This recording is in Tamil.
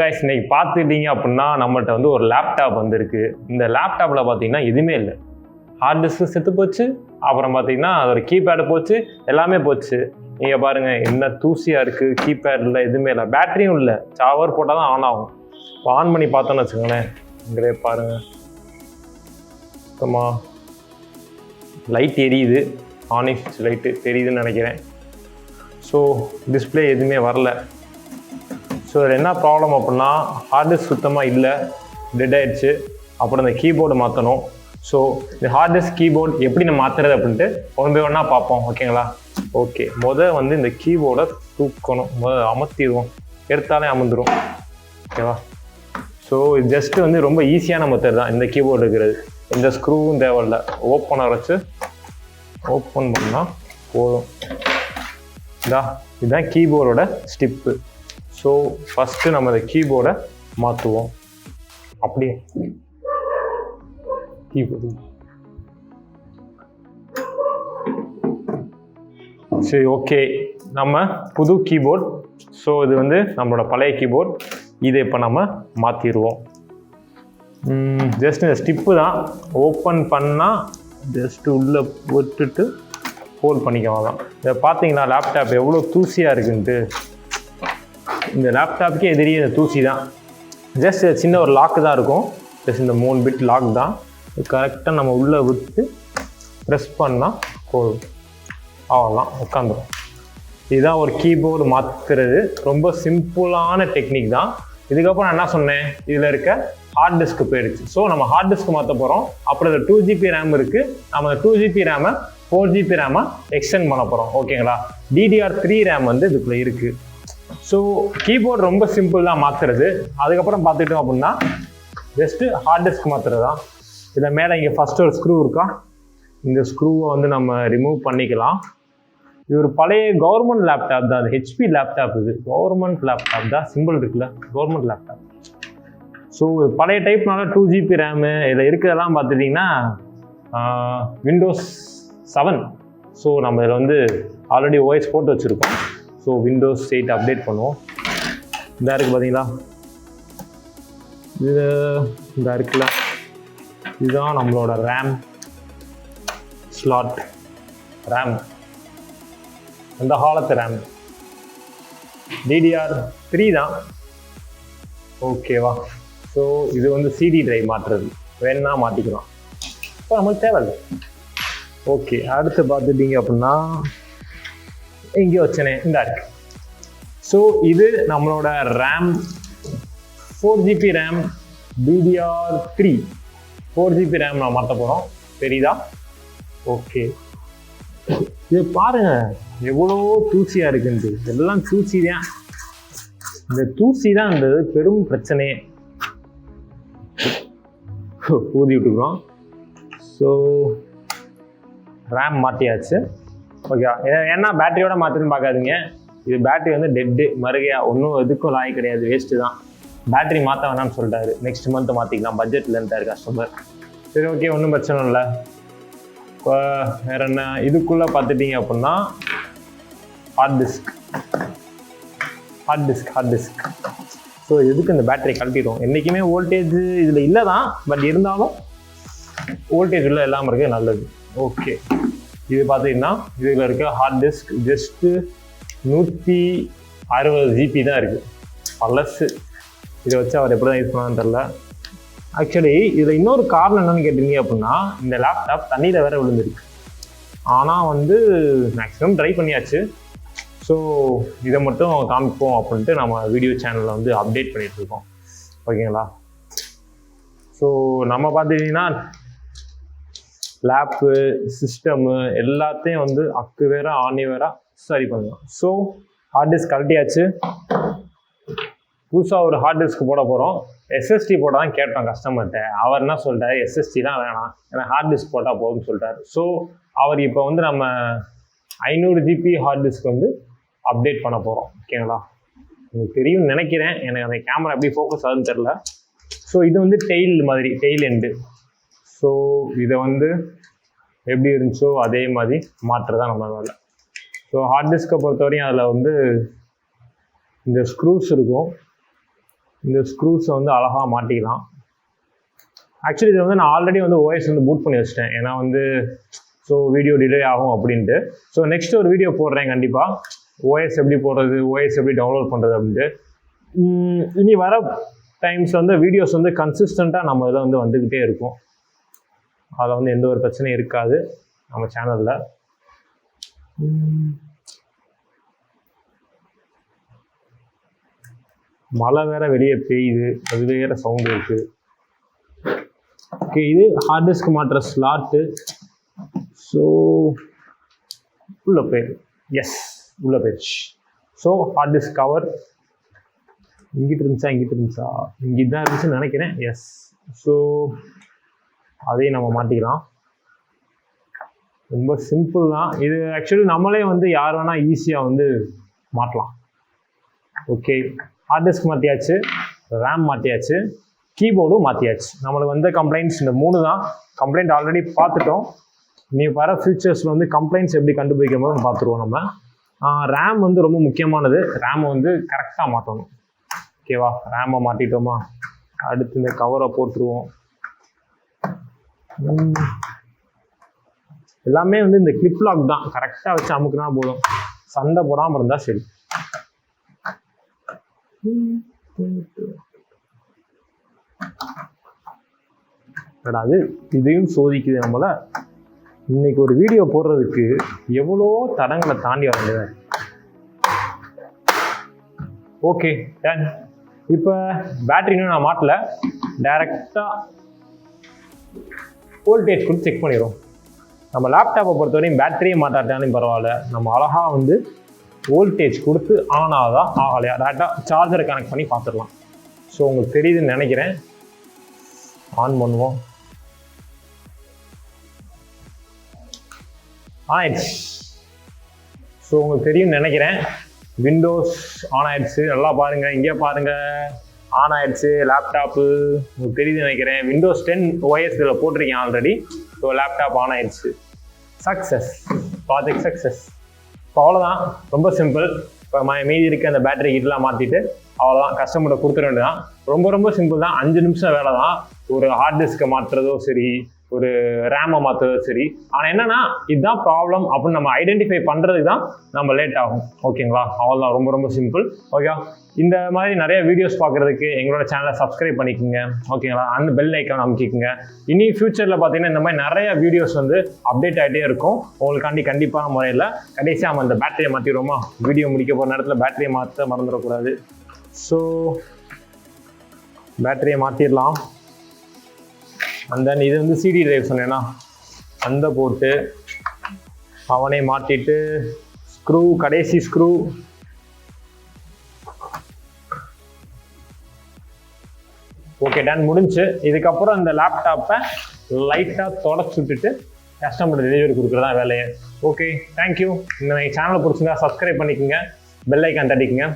guys, இன்னைக்கு பார்த்துட்டீங்க அப்படின்னா நம்மள்ட்ட வந்து ஒரு லேப்டாப் வந்திருக்கு. இந்த லேப்டாப்பில் பார்த்தீங்கன்னா எதுவுமே இல்லை. ஹார்ட் டிஸ்க்கு செத்து போச்சு, அப்புறம் பார்த்தீங்கன்னா அதோட கீபேடு போச்சு, எல்லாமே போச்சு. நீங்கள் பாருங்கள் என்ன தூசியாக இருக்குது, கீபேடில் எதுவுமே இல்லை, பேட்டரியும் இல்லை. சார்ஜர் போட்டால் தான் ஆன் ஆகும். இப்போ ஆன் பண்ணி பார்த்தோன்னு வச்சுக்கோங்களேன், இங்கே பாருங்கள், சுத்தமாக லைட் எரியுது, ஆனிஷ் லைட்டு தெரியுதுன்னு நினைக்கிறேன். ஸோ டிஸ்பிளே எதுவுமே வரல. ஸோ இதில் என்ன ப்ராப்ளம் அப்படின்னா ஹார்ட் டிஸ்க் சுத்தமாக இல்லை, டெட் ஆகிடுச்சு. அப்புறம் இந்த கீபோர்டு மாற்றணும். ஸோ இந்த ஹார்ட் டிஸ்க் கீபோர்டு எப்படி நம்ம மாற்றுறது அப்படின்ட்டு ஒன்று ஒன்றா பார்ப்போம், ஓகேங்களா? ஓகே, வந்து இந்த கீபோர்டை தூக்கணும், அமர்த்திடுவோம், எடுத்தாலே அமர்ந்துடும், ஓகேவா? ஸோ இது ஜஸ்ட்டு வந்து ரொம்ப ஈஸியான மெத்தட் தான் இந்த கீபோர்டு இருக்கிறது. எந்த ஸ்க்ரூவும் தேவையில்லை, ஓப்பனர் வச்சு ஓப்பன் பண்ணால் போதும். இதுதான் கீபோர்டோட ஸ்டிப்பு. ஸோ ஃபஸ்ட்டு நம்ம இந்த கீபோர்டை மாற்றுவோம். அப்படியே கீபோர்டு சரி, ஓகே, நம்ம புது கீபோர்ட். ஸோ இது வந்து நம்மளோட பழைய கீபோர்ட். இதை இப்போ நம்ம மாற்றிடுவோம். ஜஸ்ட் இந்த ஸ்டிப்பு தான், ஓப்பன் பண்ணால் ஜஸ்ட்டு உள்ளே போட்டுட்டு ஹோல்ட் பண்ணிக்கலாம். இதை பார்த்தீங்களா லேப்டாப் எவ்வளோ தூசியாக இருக்குன்ட்டு. இந்த லேப்டாப்புக்கே எதிரியே இந்த தூசி தான். ஜஸ்ட் சின்ன ஒரு லாக்கு தான் இருக்கும், ஜஸ்ட் இந்த 3 பிட் லாக் தான். கரெக்டாக நம்ம உள்ளே விட்டு ப்ரெஸ் பண்ணால் போதும், அவ்வளோதான், உட்காந்துரும். இதுதான் ஒரு கீபோர்டு மாற்றுறது. ரொம்ப சிம்பிளான டெக்னிக் தான். இதுக்கப்புறம் நான் என்ன சொன்னேன், இதில் இருக்க ஹார்ட் டிஸ்க்கு போயிடுச்சு. ஸோ நம்ம ஹார்ட் டிஸ்க்கு மாற்ற போகிறோம். அப்புறம் இந்த 2GB ரேம் இருக்குது, நம்ம 2GB ரேமை 4GB ரேமாக எக்ஸ்டெண்ட் பண்ண போகிறோம், ஓகேங்களா? DDR3 ரேம் வந்து இதுக்குள்ளே இருக்குது. ஸோ கீபோர்டு ரொம்ப சிம்பிள் தான் மாற்றுறது. அதுக்கப்புறம் பார்த்துட்டோம் அப்படின்னா ஜஸ்ட்டு ஹார்ட் டிஸ்க் மாற்றுறது தான். இதில் மேலே இங்கே ஃபஸ்ட்டு ஒரு ஸ்க்ரூ இருக்கா, இந்த ஸ்க்ரூவை வந்து நம்ம ரிமூவ் பண்ணிக்கலாம். இது ஒரு பழைய கவர்மெண்ட் லேப்டாப் தான், அது HP லேப்டாப். இது கவர்மெண்ட் லேப்டாப் தான், சிம்பிள் இருக்குல்ல, கவர்மெண்ட் லேப்டாப். ஸோ பழைய டைப்னால 2GB ரேமு இதில் இருக்கிறதெல்லாம் பார்த்துட்டிங்கன்னா Windows 7. ஸோ நம்ம இதில் வந்து ஆல்ரெடி OS போட்டு வச்சுருக்கோம். ஸோ Windows 8 அப்டேட் பண்ணுவோம். இந்த இருக்குது பார்த்தீங்களா, இது இந்த இருக்குல்ல, இதுதான் நம்மளோட ரேம் ஸ்லாட். ரேம் அந்த காலத்து ரேம் DDR3 தான், ஓகேவா? ஸோ இது வந்து CD டிரைவ் மாற்றுறது, வேணா மாற்றிக்கலாம், இப்போ நம்மளுக்கு தேவையில்லை. ஓகே, அடுத்து பார்த்துட்டீங்க அப்படின்னா எங்கேயோ வச்சனே, இந்த இருக்கு. ஸோ இது நம்மளோட RAM, 4GB RAM, DDR3 4GB RAM நான் மாற்ற போகிறோம், தெரியுதா? ஓகே, இது பாருங்க எவ்வளோ தூசியாக இருக்குன்ட்டு. எல்லாம் தூசி தான், இந்த தூசி தான் இந்த பெரும் பிரச்சனையே. ஊதி விட்டுக்கிறோம். ஸோ ரேம் மாற்றியாச்சு, ஓகே. ஏன்னா பேட்டரியோட மாற்றுன்னு பார்க்காதீங்க, இது பேட்டரி வந்து டெட்டு மறுகையா, ஒன்றும் எதுக்கும் லாய் கிடையாது, வேஸ்ட்டு தான். பேட்டரி மாற்ற வேணாம்னு சொல்லிட்டாரு, நெக்ஸ்ட் மந்த் மாற்றிக்கலாம், பட்ஜெட்லன்ட்டார் கஸ்டமர். சரி, ஓகே, ஒன்றும் பிரச்சனை இல்லை. இப்போ வேறு என்ன, இதுக்குள்ளே பார்த்துட்டிங்க அப்படின்னா ஹார்ட் டிஸ்க். ஸோ இதுக்கு இந்த பேட்டரி கழட்டிடும். என்றைக்குமே வோல்டேஜ் இதில் இல்லை தான், பட் இருந்தாலும் வோல்டேஜ் உள்ள எல்லாம் இருக்குது, நல்லது. ஓகே, இது பார்த்தீங்கன்னா இதில் இருக்க ஹார்ட் டிஸ்க் ஜஸ்ட்டு 160GB தான் இருக்குது, பழசு. இதை வச்சு அவர் எப்படி தான் யூஸ் பண்ணான்னு தெரில. ஆக்சுவலி இதில் இன்னொரு காரணம் என்னென்னு கேட்டீங்க அப்படின்னா, இந்த லேப்டாப் தண்ணியில் வேற விழுந்துருக்கு. ஆனால் வந்து மேக்ஸிமம் ட்ரை பண்ணியாச்சு. ஸோ இதை மட்டும் காமிப்போம் அப்படின்ட்டு நம்ம வீடியோ சேனலில் வந்து அப்டேட் பண்ணிகிட்ருக்கோம், ஓகேங்களா? ஸோ நம்ம பார்த்துக்கிட்டிங்கன்னா லேப்பு, சிஸ்டமு எல்லாத்தையும் வந்து அக்கு வேற ஆணி வேற சரி பண்ணலாம். ஸோ ஹார்ட் டிஸ்க் கழட்டியாச்சு, புதுசாக ஒரு ஹார்ட் டிஸ்க் போட போகிறோம். SSD போட்டால் தான் கேட்டோம் கஸ்டமர்கிட்ட. அவர் என்ன சொல்லிட்டாரு, SSDலாம் வேணாம், ஏன்னா ஹார்ட் டிஸ்க் போட்டால் போதும்னு சொல்லிட்டாரு. ஸோ அவர் இப்போ வந்து நம்ம 500GB ஹார்ட் டிஸ்க் வந்து அப்டேட் பண்ண போகிறோம், ஓகேங்களா? உங்களுக்கு தெரியும்னு நினைக்கிறேன், எனக்கு அந்த கேமரா எப்படி ஃபோக்கஸ் ஆகுதுன்னு தெரில. ஸோ இது வந்து டெய்ல் எண்டு. ஸோ இதை வந்து எப்படி இருந்துச்சோ அதே மாதிரி மாற்றுறதான் நம்ம வேலை. ஸோ ஹார்ட் டிஸ்கை பொறுத்தவரையும் அதில் வந்து இந்த ஸ்க்ரூஸ் இருக்கும், இந்த ஸ்க்ரூஸை வந்து அழகாக மாட்டிக்கலாம். ஆக்சுவலி இதில் வந்து நான் ஆல்ரெடி வந்து ஓஎஸ் வந்து பூட் பண்ணி வச்சிட்டேன், ஏன்னா வந்து ஸோ வீடியோ டிலே ஆகும் அப்படின்ட்டு. ஸோ நெக்ஸ்ட் ஒரு வீடியோ போடுறேன் கண்டிப்பாக, ஓஎஸ் எப்படி போடுறது, ஓஎஸ் எப்படி டவுன்லோட் பண்ணுறது அப்படின்ட்டு. இனி வர டைம்ஸ் வந்து வீடியோஸ் வந்து கன்சிஸ்டண்ட்டாக நம்ம இதில் வந்து வந்துக்கிட்டே இருக்கும். அதில் வந்து எந்த ஒரு பிரச்சனையும் இருக்காது நம்ம சேனலில். மழை வேற வெளியே பெய்யுது, அது வேற சவுண்டு இருக்குது. ஓகே, இது ஹார்ட் டிஸ்க் மாட்டுற ஸ்லாட்டு. ஸோ உள்ள போயிரு, எஸ் உள்ள போயிடுச்சு. ஸோ ஹார்ட் டிஸ்க் கவர் இங்கிட்டு இருந்துச்சா இங்கிட்டு தான் இருந்துச்சுன்னு நினைக்கிறேன். எஸ், ஸோ அதையும் நம்ம மாட்டிக்கலாம். ரொம்ப சிம்பிள் தான் இது. ஆக்சுவலி நம்மளே வந்து யார் வேணால் ஈஸியாக வந்து மாட்டலாம். ஓகே, ஹார்ட் டிஸ்க் மாற்றியாச்சு, ரேம் மாற்றியாச்சு, கீபோர்டும் மாற்றியாச்சு. நம்மளுக்கு வந்து கம்ப்ளைண்ட்ஸ் இந்த 3 தான். கம்ப்ளைண்ட் ஆல்ரெடி பார்த்துட்டோம். நீ வர ஃபியூச்சர்ஸில் வந்து கம்ப்ளைண்ட்ஸ் எப்படி கண்டுபிடிக்கும் போது பார்த்துருவோம் நம்ம. ரேம் வந்து ரொம்ப முக்கியமானது. ரேமை வந்து கரெக்டாக மாற்றணும். ஓகேவா, ரேமை மாட்டிட்டோமா, அடுத்து இந்த கவரை போட்டுருவோம். எல்லாமே வந்து இந்த கிளிப் லாக் தான், கரெக்டாக வச்சு அமுக்குனா போதும், சண்டை போடாமல் இருந்தால் சரி. அது இதையும் சோதிக்குது நம்மளை. இன்னைக்கு ஒரு வீடியோ போடுறதுக்கு எவ்வளோ தடங்களை தாண்டி வர வேண்டியது. Okay done. இப்போ பேட்டரின்னு நான் மாட்டல, டைரெக்டாக வோல்டேஜ் கொடுத்து செக் பண்ணிடுவோம். நம்ம லேப்டாப்பை பொறுத்தவரையும் பேட்டரியே மாட்டாட்டாலும் பரவாயில்ல, நம்ம அழகாக வந்து வோல்டேஜ் கொடுத்து ஆன் ஆகுதா ஆகலையா டேரெக்டாக சார்ஜரை கனெக்ட் பண்ணி பார்த்துடலாம். ஸோ உங்களுக்கு தெரியுதுன்னு நினைக்கிறேன். ஆன் பண்ணுவோம். ஆயிடுச்சு. ஸோ உங்களுக்கு தெரியும்னு நினைக்கிறேன், விண்டோஸ் ஆன் ஆயிடுச்சு. நல்லா பாருங்கள், இங்கே பாருங்கள், ஆன் ஆயிடுச்சு லேப்டாப்பு. உங்களுக்கு தெரியுதுன்னு நினைக்கிறேன். விண்டோஸ் 10 OS இதில் போட்டிருக்கேன் ஆல்ரெடி. ஸோ லேப்டாப் ஆன் ஆயிடுச்சு. Success, project success. இப்போ அவ்வளோதான், ரொம்ப சிம்பிள். இப்போ மீதி இருக்க அந்த பேட்டரி கிட்டலாம் மாற்றிட்டு அவ்வளோதான், கஸ்டமர்கிட்ட கொடுத்துட வேண்டியதான். ரொம்ப ரொம்ப சிம்பிள் தான், 5 நிமிஷம் வேலை தான். ஒரு ஹார்ட் டிஸ்கை மாற்றுறதோ சரி, ஒரு ரேமை மாற்றுறதோ சரி. ஆனால் என்னன்னா, இதுதான் ப்ராப்ளம் அப்படின்னு நம்ம ஐடென்டிஃபை பண்ணுறதுக்கு தான் நம்ம லேட் ஆகும். ஓகேங்களா, அவ்வளோதான், ரொம்ப ரொம்ப சிம்பிள். ஓகே, இந்த மாதிரி நிறைய வீடியோஸ் பார்க்குறதுக்கு எங்களோட சேனலை சப்ஸ்கிரைப் பண்ணிக்கோங்க. ஓகேங்களா, அந்த பெல் ஐக்கான் அமைக்கிக்கோங்க. இனி ஃபியூச்சரில் பார்த்தீங்கன்னா இந்த மாதிரி நிறைய வீடியோஸ் வந்து அப்டேட் ஆகிட்டே இருக்கும் உங்களுக்காண்டி. கண்டிப்பான முறையில் கடைசியாக நம்ம அந்த பேட்டரியை மாற்றிடுவோமா, வீடியோ முடிக்க போகிற நேரத்தில் பேட்டரியை மாற்ற மறந்துடக்கூடாது. ஸோ பேட்டரியை மாற்றிடலாம். அண்ட் தென் இது வந்து சிடி டிரைவ் சொன்னேன்னா அந்த போட்டு அவனே மாட்டிட்டு ஸ்க்ரூ, கடைசி ஸ்க்ரூ. ஓகே டன், முடிஞ்சு. இதுக்கப்புறம் இந்த லேப்டாப்பை லைட்டாக தொடச்சு விட்டுட்டு கஸ்டமர் டெலிவரி கொடுக்குறதா வேலையை. Okay, thank you. இந்த சேனலை பிடிச்சிருந்தா சப்ஸ்கிரைப் பண்ணிக்கோங்க, பெல் ஐக்கான் தட்டிக்கோங்க.